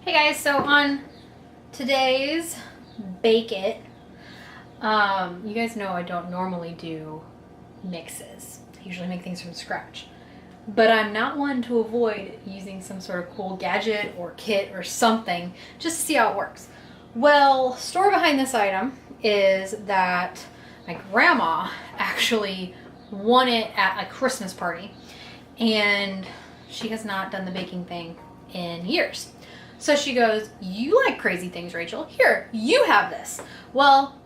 Hey guys, so on today's Bake It, you guys know I don't normally do mixes. I usually make things from scratch. But I'm not one to avoid using some sort of cool gadget or kit or something just to see how it works. Well, story behind this item is that my grandma actually won it at a Christmas party, and she has not done the baking thing in years. So she goes, "You like crazy things, Rachel. Here, you have this." Well,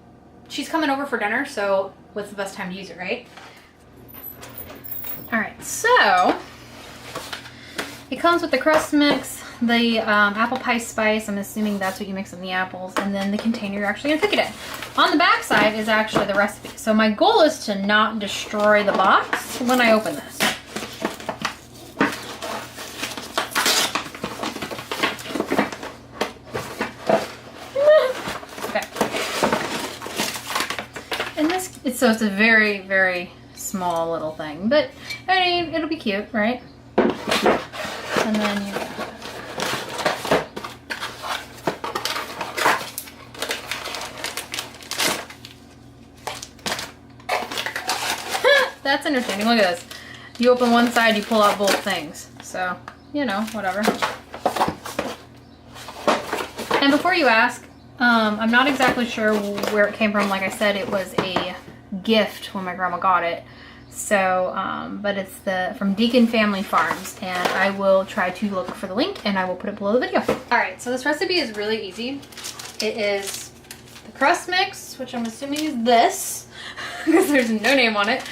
she's coming over for dinner, so what's the best time to use it, right? All right, so it comes with the crust mix, the apple pie spice. I'm assuming that's what you mix in the apples, and then the container you're actually gonna cook it in. On the back side is actually the recipe. So my goal is to not destroy the box when I open this. So it's a very, very small little thing, but I mean, it'll be cute, right? And then you that's entertaining. Look at this. You open one side, you pull out both things. So, you know, whatever. And before you ask, I'm not exactly sure where it came from. Like I said, it was a gift when my grandma got it. So, but it's from Deacon Family Farms, and I will try to look for the link and I will put it below the video. All right, so this recipe is really easy. It is the crust mix, which I'm assuming is this, because there's no name on it.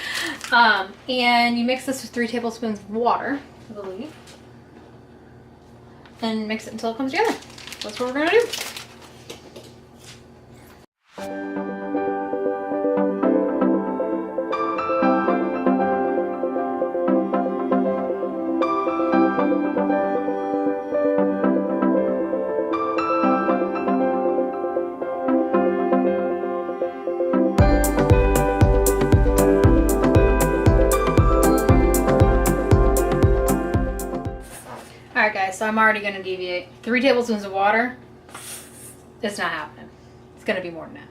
And you mix this with 3 tablespoons of water, I believe, and mix it until it comes together. That's what we're gonna do. Alright guys, so I'm already going to deviate. 3 tablespoons of water, it's not happening. It's going to be more than that.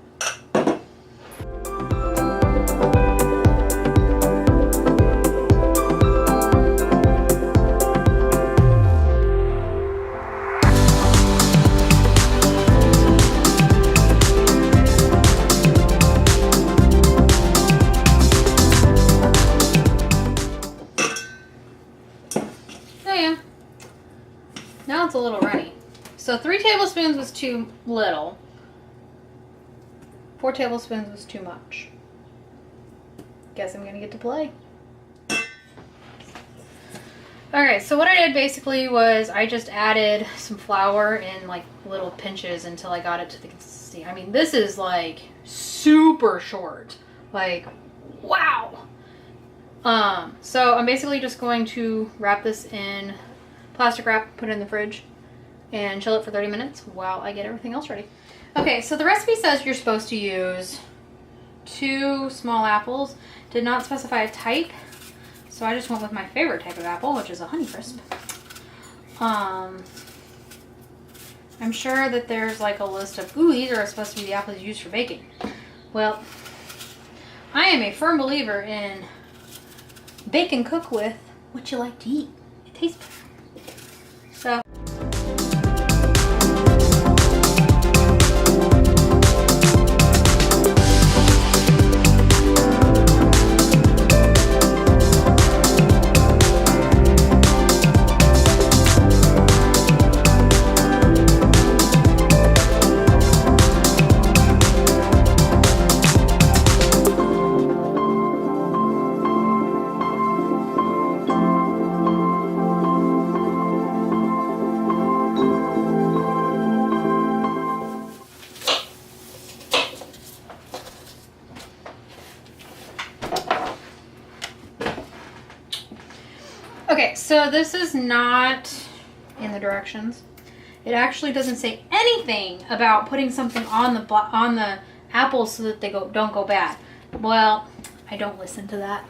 Oh yeah. Now it's a little runny. So 3 tablespoons was too little. 4 tablespoons was too much. Guess I'm gonna get to play. Alright, so what I did basically was I just added some flour in like little pinches until I got it to the consistency. I mean, this is like super short. Like, wow! So I'm basically just going to wrap this in plastic wrap, put it in the fridge, and chill it for 30 minutes while I get everything else ready. Okay, so the recipe says you're supposed to use 2 small apples. Did not specify a type, so I just went with my favorite type of apple, which is a Honeycrisp. I'm sure that there's like a list of, ooh, these are supposed to be the apples used for baking. Well, I am a firm believer in bake and cook with what you like to eat. It tastes better. So okay, so this is not in the directions. It actually doesn't say anything about putting something on the apples so that they don't go bad. Well, I don't listen to that.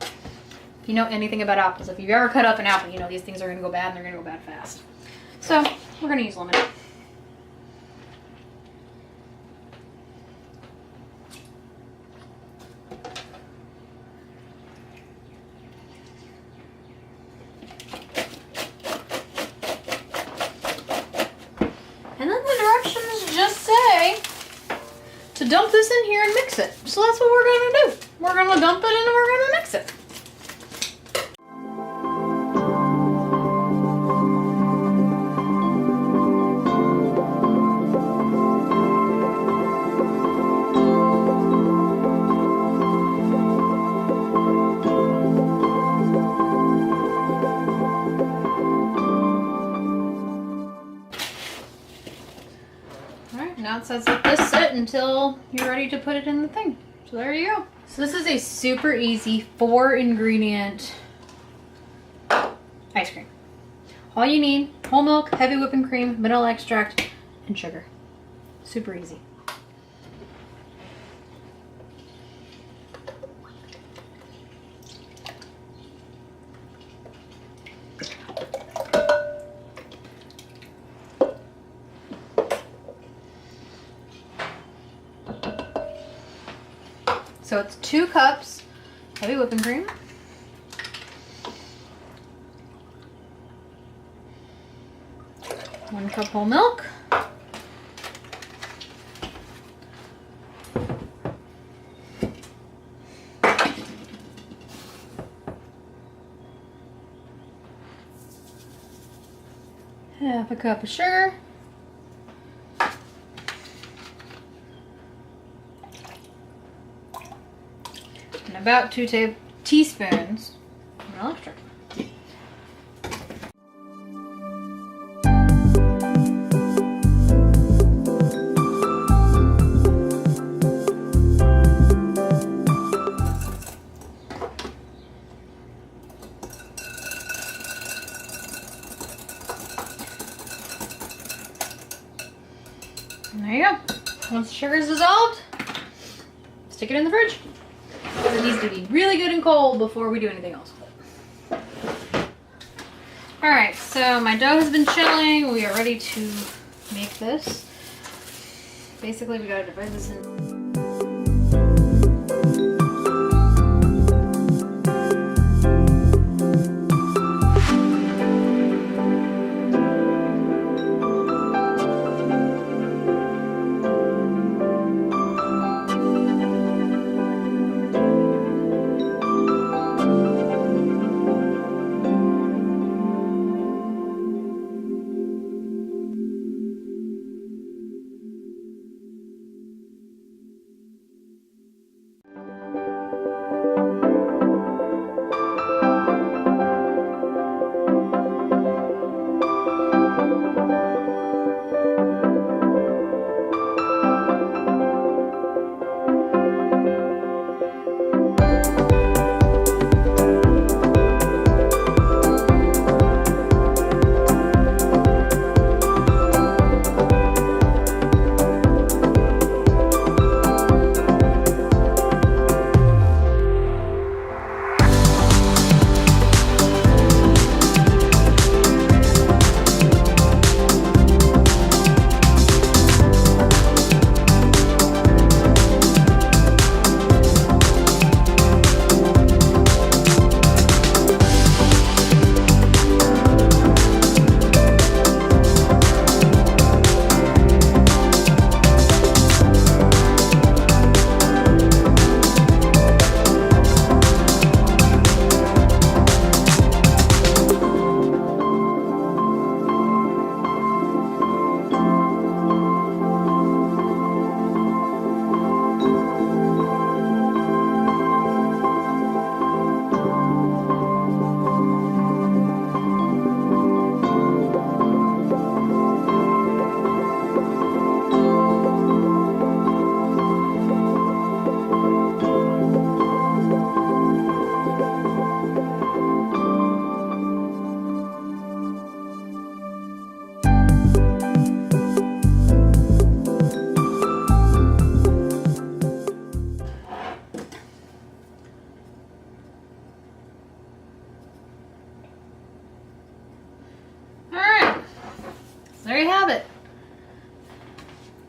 If you know anything about apples, if you've ever cut up an apple, you know these things are going to go bad and they're going to go bad fast. So We're gonna use lemon. And then the directions just say to dump this in here and mix it. So that's what we're gonna do. We're gonna dump it and we're gonna mix it. Now it says let this sit until you're ready to put it in the thing. So there you go. So this is a super easy 4-ingredient ice cream. All you need, whole milk, heavy whipping cream, vanilla extract, and sugar. Super easy. So it's 2 cups heavy whipping cream, 1 cup whole milk, half a cup of sugar, and about 2 teaspoons of vanilla extract. And there you go. Once the sugar is dissolved, stick it in the fridge. It needs to be really good and cold before we do anything else with it. Alright, so my dough has been chilling. We are ready to make this. Basically, we gotta divide this in.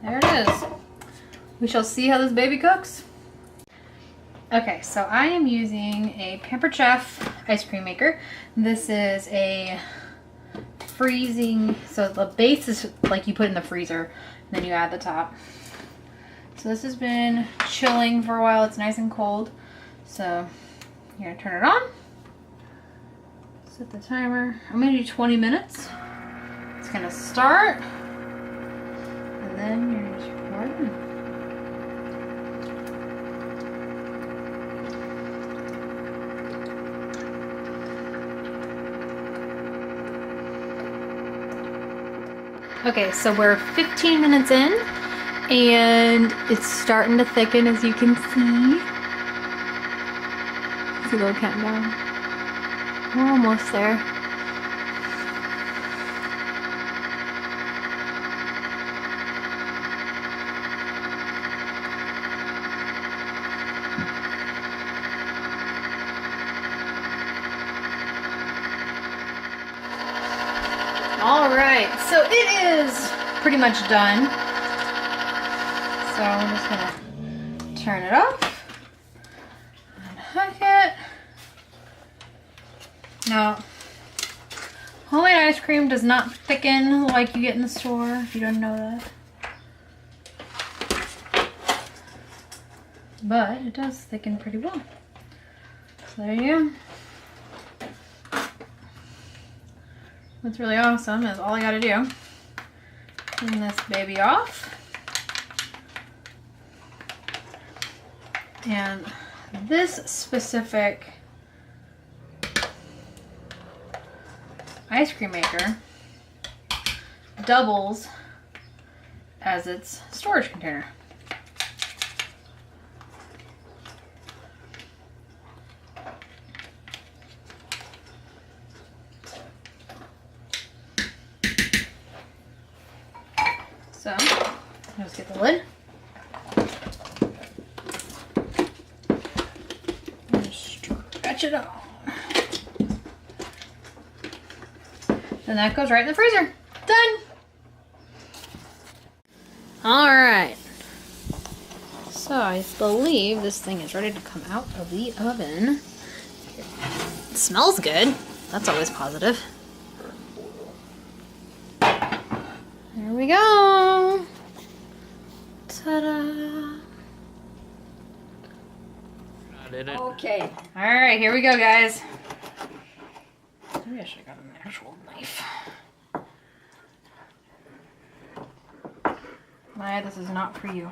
there it is. We shall see how this baby cooks. Okay, so I am using a Pampered Chef ice cream maker. This is a freezing, so the base is like you put in the freezer, and then you add the top. So this has been chilling for a while. It's nice and cold. So you're gonna turn it on. Set the timer. I'm gonna do 20 minutes. It's gonna start, and then you're just pour it in. Okay, so we're 15 minutes in, and it's starting to thicken, as you can see. See a little countdown. We're almost there. All right, so it is pretty much done. So I'm just gonna turn it off, unhook it. Now, homemade ice cream does not thicken like you get in the store, if you don't know that. But it does thicken pretty well. So there you go. What's really awesome is all I gotta do, clean this baby off. And this specific ice cream maker doubles as its storage container. So, let's get the lid. And stretch it on. Then that goes right in the freezer. Done! Alright. So, I believe this thing is ready to come out of the oven. It smells good. That's always positive. There we go. Ta-da. Okay. All right, here we go, guys. Maybe I should have got an actual knife. Maya, this is not for you.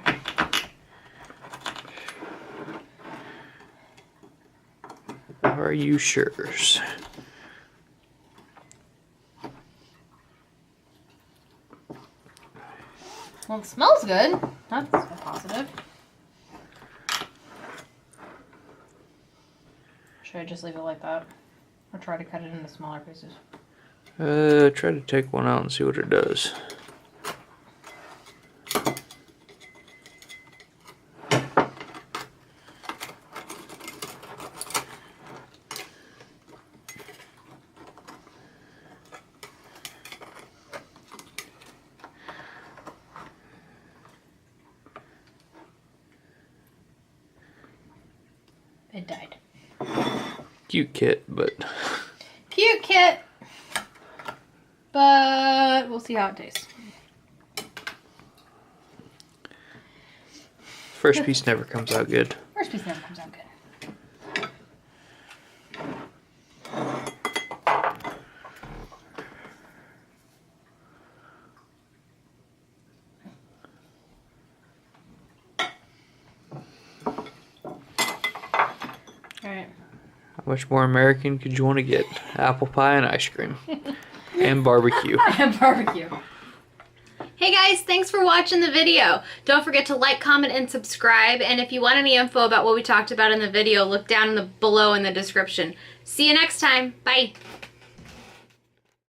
Are you sure? Well, it smells good. That's a positive. Should I just leave it like that? Or try to cut it into smaller pieces? Try to take one out and see what it does. It died. Cute kit, but... Cute kit! But we'll see how it tastes. First piece never comes out good. First piece never comes out good. Alright. How much more American could you want to get? Apple pie and ice cream. And barbecue. And barbecue. Hey guys, thanks for watching the video. Don't forget to like, comment, and subscribe. And if you want any info about what we talked about in the video, look down below in the description. See you next time. Bye.